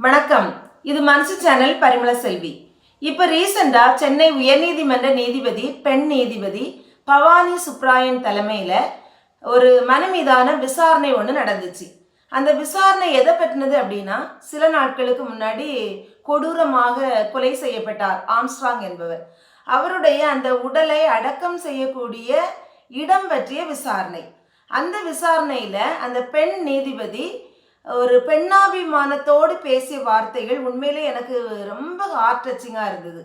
வணக்கம். இது மனசு சேனல் பரிமள செல்வி. இப்போ ரீசெண்டா சென்னை உயர்நீதிமன்ற நீதிபதி பெண் நீதிபதி பவானி சுப்ராயன் தலைமையில் ஒரு மனு மீதான விசாரணை ஒன்று நடந்துச்சு. அந்த விசாரணை எதை பற்றினது அப்படின்னா, சில நாட்களுக்கு முன்னாடி கொடூரமாக கொலை செய்யப்பட்டார் ஆம்ஸ்ட்ராங் என்பவர். அவருடைய அந்த உடலை அடக்கம் செய்யக்கூடிய இடம் பற்றிய விசாரணை. அந்த விசாரணையில் அந்த பெண் நீதிபதி ஒரு பெண்ணாபிமானத்தோடு பேசிய வார்த்தைகள் உண்மையிலே எனக்கு ரொம்ப ஹார்ட் டச்சிங்காக இருந்தது.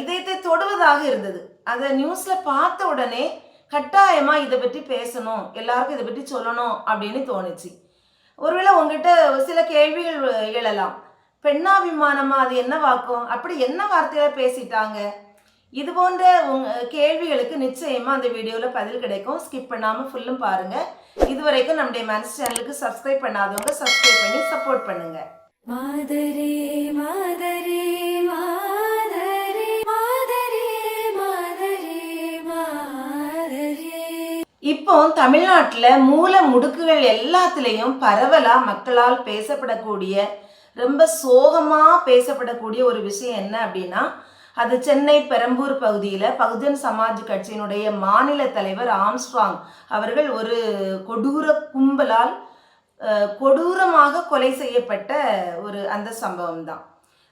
இதயத்தை தொடுவதாக இருந்தது. அதை நியூஸில் பார்த்த உடனே கட்டாயமாக இதை பற்றி பேசணும், எல்லாருக்கும் இதை பற்றி சொல்லணும் அப்படின்னு தோணுச்சு. ஒருவேளை உங்ககிட்ட சில கேள்விகள் எழலாம். பெண்ணாபிமானமாக அது என்ன வாக்கும், அப்படி என்ன வார்த்தையில பேசிட்டாங்க? இது போன்ற கேள்விகளுக்கு நிச்சயமாக அந்த வீடியோவில் பதில் கிடைக்கும். ஸ்கிப் பண்ணாமல் ஃபுல்லும் பாருங்கள். இதுவரைக்கும் நம்முடைய மனசு சேனலுக்கு சப்ஸ்கிரைப் பண்ணாதவங்க சப்ஸ்கிரைப் பண்ணி சப்போர்ட் பண்ணுங்க. மாதரே மாதரே மாதரே மாதரே மாதரே மாதரே. இப்போ தமிழ்நாட்டில் மூல முடுக்குகள் எல்லாத்துலேயும் பரவலாக மக்களால் பேசப்படக்கூடிய, ரொம்ப சோகமாக பேசப்படக்கூடிய ஒரு விஷயம் என்ன அப்படின்னா, அது சென்னை பெரம்பூர் பகுதியில் பகுஜன் சமாஜ் கட்சியினுடைய மாநில தலைவர் ஆம்ஸ்ட்ராங் அவர்கள் ஒரு கொடூர கும்பலால் கொடூரமாக கொலை செய்யப்பட்ட ஒரு அந்த சம்பவம் தான்.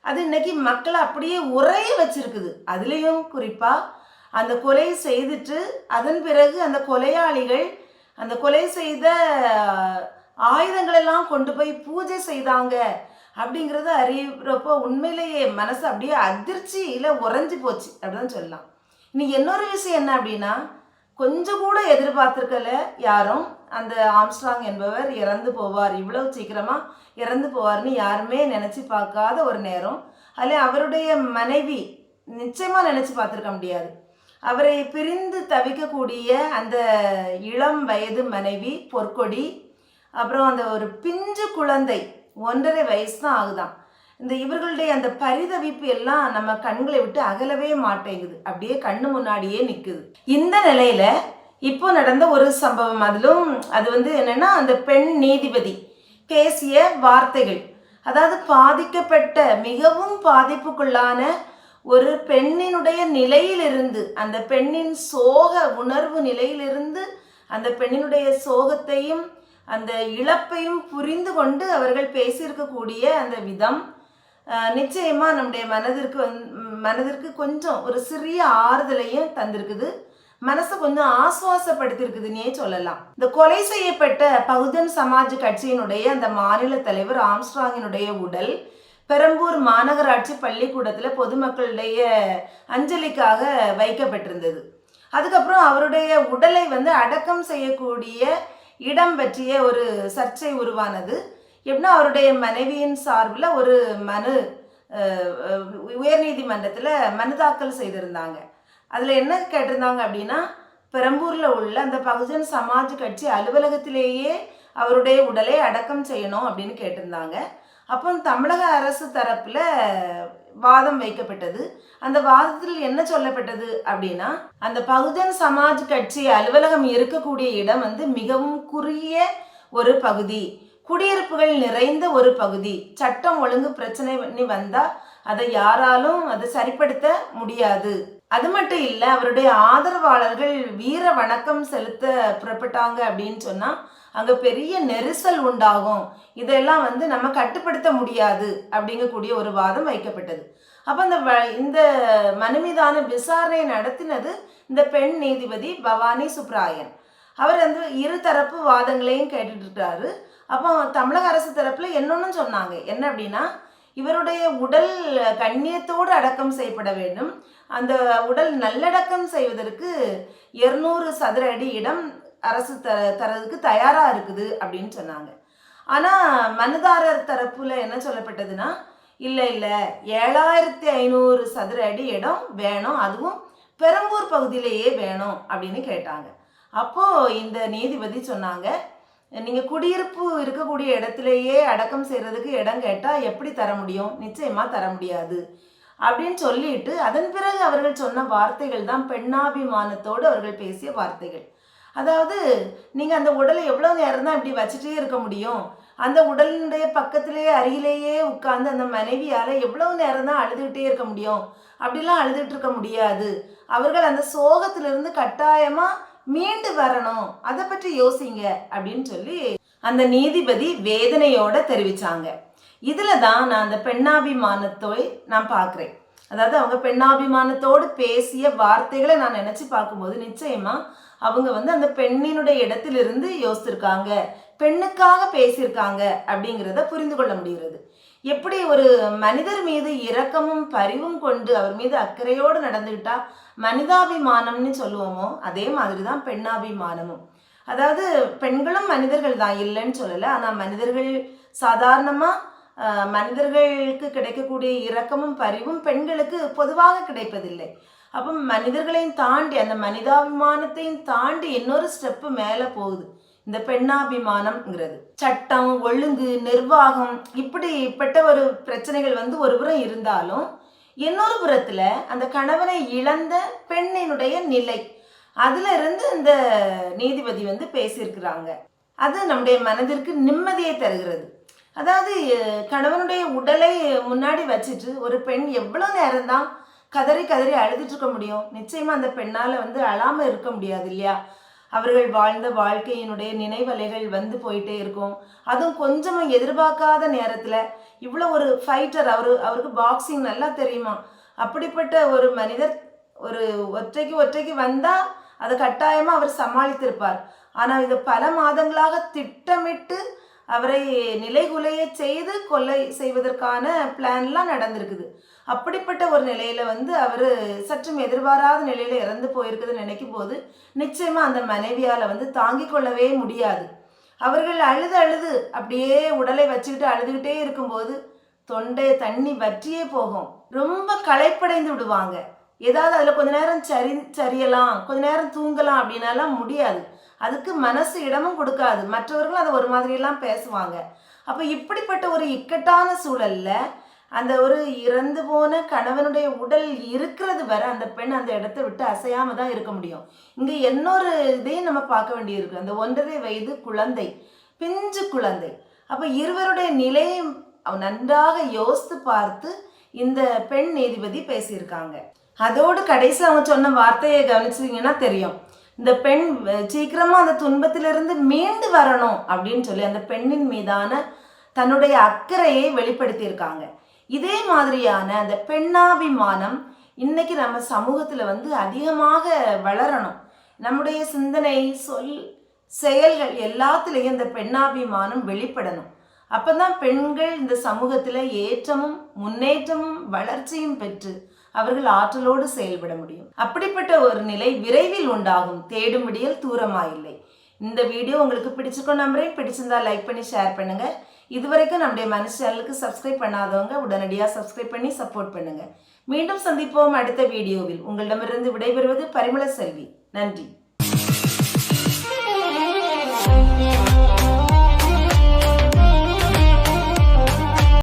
அது இன்னைக்கு மக்களை அப்படியே உறைய வச்சிருக்குது. அதுலேயும் குறிப்பாக அந்த கொலை செய்துட்டு அதன் பிறகு அந்த கொலையாளிகள் அந்த கொலை செய்த ஆயுதங்களெல்லாம் கொண்டு போய் பூஜை செய்தாங்க அப்படிங்கிறத அறிகிறப்போ உண்மையிலேயே மனசு அப்படியே அதிர்ச்சியில் உறைஞ்சி போச்சு அப்படின்னு சொல்லலாம். இன்னைக்கு இன்னொரு விஷயம் என்ன அப்படின்னா, கொஞ்சம் கூட எதிர்பார்த்துருக்கல யாரும் அந்த ஆம்ஸ்ட்ராங் என்பவர் இறந்து போவார், இவ்வளவு சீக்கிரமாக இறந்து போவார்னு யாருமே நினச்சி பார்க்காத ஒரு நேரம். அதில் அவருடைய மனைவி நிச்சயமாக நினச்சி பார்த்துருக்க முடியாது. அவரை பிரிந்து தவிக்கக்கூடிய அந்த இளம் வயது மனைவி பொற்கொடி, அப்புறம் அந்த ஒரு பிஞ்சு குழந்தை 1.5 வயசு தான் ஆகுதான். இந்த இவர்களுடைய அந்த பரிதவிப்பு எல்லாம் நம்ம கண்களை விட்டு அகலவே மாட்டேங்குது, அப்படியே கண்ணு முன்னாடியே நிற்குது. இந்த நிலையில இப்போ நடந்த ஒரு சம்பவம், அதிலும் அது என்னன்னா, அந்த பெண் நீதிபதி பேசிய வார்த்தைகள், அதாவது பாதிக்கப்பட்ட மிகவும் பாதிப்புக்குள்ளான ஒரு பெண்ணினுடைய நிலையிலிருந்து, அந்த பெண்ணின் சோக உணர்வு நிலையிலிருந்து அந்த பெண்ணினுடைய சோகத்தையும் அந்த இழப்பையும் புரிந்து கொண்டு அவர்கள் பேசியிருக்கக்கூடிய அந்த விதம் நிச்சயமாக நம்முடைய மனதிற்கு கொஞ்சம் ஒரு சிறிய ஆறுதலையும் தந்திருக்குது, மனசை கொஞ்சம் ஆசுவாசப்படுத்தியிருக்குதுன்னே சொல்லலாம். இந்த கொலை செய்யப்பட்ட பகுஜன் சமாஜ் கட்சியினுடைய அந்த மாநில தலைவர் ஆம்ஸ்ட்ராங்கினுடைய உடல் பெரம்பூர் மாநகராட்சி பள்ளிக்கூடத்தில் பொதுமக்களுடைய அஞ்சலிக்காக வைக்கப்பட்டிருந்தது. அதுக்கப்புறம் அவருடைய உடலை அடக்கம் செய்யக்கூடிய இடம் பற்றிய ஒரு சர்ச்சை உருவானது. எப்படின்னா, அவருடைய மனைவியின் சார்பில் ஒரு மனு உயர்நீதிமன்றத்தில் மனு தாக்கல் செய்திருந்தாங்க. அதில் என்ன கேட்டிருந்தாங்க அப்படின்னா, பெரம்பூரில் உள்ள அந்த பகுஜன் சமாஜ் கட்சி அலுவலகத்திலேயே அவருடைய உடலை அடக்கம் செய்யணும் அப்படின்னு கேட்டிருந்தாங்க. அப்போ தமிழக அரசு தரப்பில் வாதம் வைக்கப்பட்டது. அந்த வாதத்தில் என்ன சொல்லப்பட்டது அப்படின்னா, அந்த பகுஜன் சமாஜ் கட்சி அலுவலகம் இருக்கக்கூடிய இடம் மிகவும் குறுகிய ஒரு பகுதி, குடியிருப்புகள் நிறைந்த ஒரு பகுதி, சட்டம் ஒழுங்கு பிரச்சனை பண்ணி வந்தால் அதை யாராலும் அதை சரிப்படுத்த முடியாது. அது மட்டும் இல்லை, அவருடைய ஆதரவாளர்கள் வீர வணக்கம் செலுத்த புறப்பட்டாங்க அப்படின்னு சொன்னால் அங்கே பெரிய நெரிசல் உண்டாகும், இதெல்லாம் நம்ம கட்டுப்படுத்த முடியாது அப்படிங்கக்கூடிய ஒரு வாதம் வைக்கப்பட்டது. அப்போ இந்த மனு மீதான விசாரணை நடத்தினது இந்த பெண் நீதிபதி பவானி சுப்ராயன். அவர் இருதரப்பு வாதங்களையும் கேட்டுட்டு இருக்காரு. அப்போ தமிழக அரசு தரப்பில் என்னொன்னு சொன்னாங்க. என்ன அப்படின்னா, இவருடைய உடல் கண்ணியத்தோடு அடக்கம் செய்யப்பட வேண்டும், அந்த உடல் நல்லடக்கம் செய்வதற்கு 200 சதுர அடி இடம் அரசு தரதுக்கு தயாராக இருக்குது அப்படின்னு சொன்னாங்க. ஆனால் மனுதாரர் தரப்புல என்ன சொல்லப்பட்டதுன்னா, இல்லை 7500 சதுர அடி இடம் வேணும், அதுவும் பெரம்பூர் பகுதியிலேயே வேணும் அப்படின்னு கேட்டாங்க. அப்போது இந்த நீதிபதி சொன்னாங்க, நீங்கள் குடியிருப்பு இருக்கக்கூடிய இடத்துலையே அடக்கம் செய்கிறதுக்கு இடம் கேட்டால் எப்படி தர முடியும், நிச்சயமாக தர முடியாது அப்படின்னு சொல்லிட்டு, அதன் பிறகு அவர்கள் சொன்ன வார்த்தைகள் தான் பெண்ணாபிமானத்தோடு அவர்கள் பேசிய வார்த்தைகள். அதாவது, நீங்கள் அந்த உடலை எவ்வளோ நேரம் தான் இப்படி வச்சுட்டே இருக்க முடியும், அந்த உடலினுடைய பக்கத்திலேயே அருகிலேயே உட்கார்ந்து அந்த மனைவியால் எவ்வளவு நேரம் தான் அழுதுகிட்டே இருக்க முடியும்? அப்படிலாம் அழுதுட்டு இருக்க முடியாது. அவர்கள் அந்த சோகத்திலிருந்து கட்டாயமாக மீண்டு வரணும், அதை பற்றி யோசிங்க அப்படின்னு சொல்லி அந்த நீதிபதி வேதனையோட தெரிவிச்சாங்க. இதில் தான் நான் அந்த பெண்ணாபிமானத்தை நான் பார்க்குறேன். அதாவது அவங்க பெண்ணாபிமானத்தோடு பேசிய வார்த்தைகளை நான் நினச்சி பார்க்கும்போது நிச்சயமாக அவங்க அந்த பெண்ணினுடைய இடத்திலிருந்து யோசிச்சிருக்காங்க, பெண்ணுக்காக பேசியிருக்காங்க அப்படிங்கிறத புரிந்து கொள்ள முடிகிறது. எப்படி ஒரு மனிதர் மீது இரக்கமும் பரிவும் கொண்டு அவர் மீது அக்கறையோடு நடந்துக்கிட்டா மனிதாபிமானம்னு சொல்லுவோமோ, அதே மாதிரி தான் பெண்ணாபிமானமும். அதாவது பெண்களும் மனிதர்கள் தான், இல்லைன்னு சொல்லலை. ஆனால் மனிதர்கள் சாதாரணமாக மனிதர்களுக்கு கிடைக்கக்கூடிய இரக்கமும் பரிவும் பெண்களுக்கு பொதுவாக கிடைப்பதில்லை. அப்போ மனிதர்களையும் தாண்டி அந்த மனிதாபிமானத்தையும் தாண்டி இன்னொரு ஸ்டெப்பு மேலே போகுது இந்த பெண்ணாபிமானம்ங்கிறது. சட்டம், ஒழுங்கு, நிர்வாகம் இப்படிப்பட்ட ஒரு பிரச்சனைகள் ஒரு புறம் இருந்தாலும் இன்னொரு புறத்தில் அந்த கணவனை இழந்த பெண்ணினுடைய நிலை, அதுல இருந்து இந்த நீதிபதி பேசியிருக்கிறாங்க. அது நம்முடைய மனதிற்கு நிம்மதியை தருகிறது. அதாவது கணவனுடைய உடலை முன்னாடி வச்சுட்டு ஒரு பெண் எவ்வளோ நேரம் தான் கதறி கதறி அழுதுட்டு இருக்க முடியும்? நிச்சயமாக அந்த பெண்ணால் அழாமல் இருக்க முடியாது இல்லையா? அவர்கள் வாழ்ந்த வாழ்க்கையினுடைய நினைவலைகள் போயிட்டே இருக்கும். அதுவும் கொஞ்சமும் எதிர்பார்க்காத நேரத்தில் இவ்வளோ ஒரு ஃபைட்டர், அவருக்கு பாக்ஸிங் நல்லா தெரியுமா? அப்படிப்பட்ட ஒரு மனிதர் ஒரு ஒற்றைக்கு வந்தால் அதை கட்டாயமாக அவர் சமாளித்திருப்பார். ஆனால் இது பல மாதங்களாக திட்டமிட்டு அவரை நிலைகுலைய செய்து கொலை செய்வதற்கான பிளான்லாம் நடந்திருக்குது. அப்படிப்பட்ட ஒரு நிலையில் அவர் சற்றும் எதிர்பாராத நிலையில் இறந்து போயிருக்குதுன்னு நினைக்கும் போது நிச்சயமாக அந்த மனைவியால் தாங்கிக் கொள்ளவே முடியாது. அவர்கள் அழுது அப்படியே உடலை வச்சுக்கிட்டு அழுதுகிட்டே இருக்கும்போது தொண்டை தண்ணி வற்றியே போகும். ரொம்ப களைப்படைந்து விடுவாங்க. ஏதாவது அதில் கொஞ்ச நேரம் சரியலாம், கொஞ்ச நேரம் தூங்கலாம் அப்படின்னாலாம் முடியாது. அதுக்கு மனசு இடமும் கொடுக்காது. மற்றவர்களும் அதை ஒரு மாதிரியெல்லாம் பேசுவாங்க. அப்போ இப்படிப்பட்ட ஒரு இக்கட்டான சூழலில் அந்த ஒரு இறந்து போன கணவனுடைய உடல் இருக்கிறது வரை அந்த பெண் அந்த இடத்த விட்டு அசையாமல் தான் இருக்க முடியும். இங்கே இன்னொரு இதையும் நம்ம பார்க்க வேண்டியிருக்கு. அந்த 1.5 வயது குழந்தை, பிஞ்சு குழந்தை. அப்போ இருவருடைய நிலையை நன்றாக யோசித்து பார்த்து இந்த பெண் நீதிபதி பேசியிருக்காங்க. அதோடு கடைசி அவங்க சொன்ன வார்த்தையை கவனிச்சிங்கன்னா தெரியும், இந்த பெண் சீக்கிரமாக அந்த துன்பத்திலிருந்து மீண்டு வரணும் அப்படின்னு சொல்லி அந்த பெண்ணின் மீதான தன்னுடைய அக்கறையை வெளிப்படுத்தியிருக்காங்க. இதே மாதிரியான அந்த பெண்ணாபிமானம் இன்னைக்கு நம்ம சமூகத்தில் அதிகமாக வளரணும். நம்முடைய சிந்தனை, சொல், செயல்கள் எல்லாத்துலேயும் இந்த பெண்ணாபிமானம் வெளிப்படணும். அப்போ தான் பெண்கள் இந்த சமூகத்தில் ஏற்றமும் முன்னேற்றமும் வளர்ச்சியும் பெற்று அவர்கள் ஆற்றலோடு செயல்பட முடியும். அப்படிப்பட்ட ஒரு நிலை விரைவில் உண்டாகும். தேடும் விடியல் தூரமாயில்லை. இந்த வீடியோ உங்களுக்கு பிடிச்சிருக்கோம் நம்புறேன். பிடிச்சிருந்தா லைக் பண்ணி ஷேர் பண்ணுங்க. இதுவரைக்கும் நம்முடைய மனசு சேனலுக்கு சப்ஸ்கிரைப் பண்ணாதவங்க உடனடியாக சப்ஸ்கிரைப் பண்ணி சப்போர்ட் பண்ணுங்க. மீண்டும் சந்திப்போம் அடுத்த வீடியோவில். உங்களிடமிருந்து விடைபெறுவது பரிமள செல்வி. நன்றி.